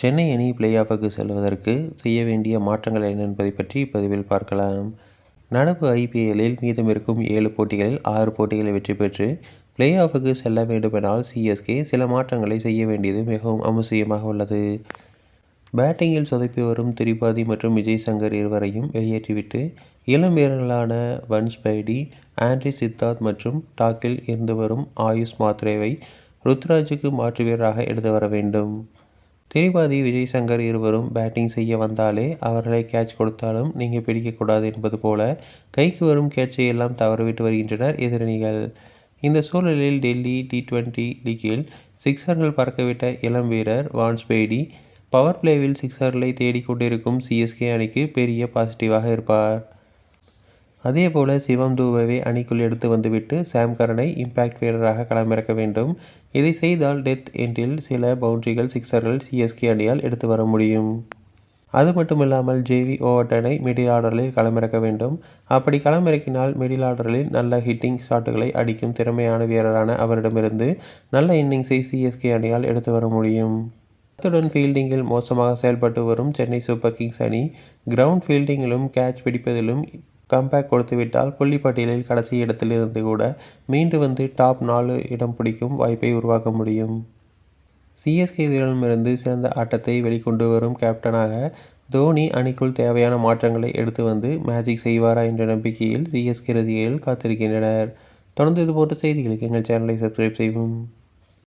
சென்னை அணி பிளே ஆஃபுக்கு செல்வதற்கு செய்ய வேண்டிய மாற்றங்கள் என்ன என்பதை பற்றி இப்பதிவில் பார்க்கலாம். நடப்பு ஐபிஎல்லில் மீதமிருக்கும் 7 போட்டிகளில் 6 போட்டிகளை வெற்றி பெற்று பிளே ஆஃபுக்கு செல்ல வேண்டுமென்றால் சிஎஸ்கே சில மாற்றங்களை செய்ய வேண்டியது மிகவும் அவசியமாக உள்ளது. பேட்டிங்கில் சொதப்பி வரும் திரிபாதி மற்றும் விஜய் சங்கர் இருவரையும் வெளியேற்றிவிட்டு இளம் வீரர்களான வன்ஸ் பைடி, ஆண்ட்ரி சித்தார்த் மற்றும் டாக்கில் இருந்து வரும் ஆயுஷ் மாத்ரேவை ருத்ராஜுக்கு மாற்று வீரராக எடுத்து வர வேண்டும். திரிபாதி, விஜய் சங்கர் இருவரும் பேட்டிங் செய்ய வந்தாலே அவர்களை கேட்ச் கொடுத்தாலும் நீங்கள் பிடிக்கக்கூடாது என்பது போல கைக்கு வரும் கேட்சை எல்லாம் தவறவிட்டு வருகின்றனர் எதிரணிகள். இந்த சூழலில் டெல்லி T20 லீக்கில் சிக்ஸர்கள் பறக்கவிட்ட இளம் வீரர் வான்ஸ் பெய்டி பவர் பிளேவில் சிக்ஸர்களை தேடிக்கொண்டிருக்கும் சிஎஸ்கே அணிக்கு பெரிய பாசிட்டிவாக இருப்பார். அதேபோல சிவம் தூபையை அணிக்குள் எடுத்து வந்துவிட்டு சாம் கரனை இம்பாக்ட் வீரராக களமிறக்க வேண்டும். இதை செய்தால் டெத் எண்டில் சில பவுண்டரிகள், சிக்ஸர்கள் சிஎஸ்கே அணியால் எடுத்து வர முடியும். அது மட்டுமில்லாமல் JV ஓவர்டனை மிடில் ஆர்டரில் களமிறக்க வேண்டும். அப்படி களமிறக்கினால் மிடில் ஆர்டரில் நல்ல ஹிட்டிங் ஷாட்டுகளை அடிக்கும் திறமையான வீரரான அவரிடமிருந்து நல்ல இன்னிங்ஸை சிஎஸ்கே அணியால் எடுத்து வர முடியும். அத்துடன் ஃபீல்டிங்கில் மோசமாக செயல்பட்டு வரும் சென்னை சூப்பர் கிங்ஸ் அணி கிரவுண்ட் ஃபீல்டிங்கிலும் கேட்ச் பிடிப்பதிலும் கம்பேக் கொடுத்துவிட்டால் புள்ளிப்பட்டியலில் கடைசி இடத்தில் இருந்து கூட மீண்டு வந்து டாப் 4 இடம் பிடிக்கும் வாய்ப்பை உருவாக்க முடியும். சிஎஸ்கே வீரரிடமிருந்து சிறந்த ஆட்டத்தை வெளிக்கொண்டு வரும் கேப்டனாக தோனி அணிக்குள் தேவையான மாற்றங்களை எடுத்து வந்து மேஜிக் செய்வாரா என்ற நம்பிக்கையில் சிஎஸ்கே ரசிகர்கள் காத்திருக்கின்றனர். தொடர்ந்து இதுபோன்ற செய்திகளுக்கு எங்கள் சேனலை சப்ஸ்கிரைப் செய்வோம்.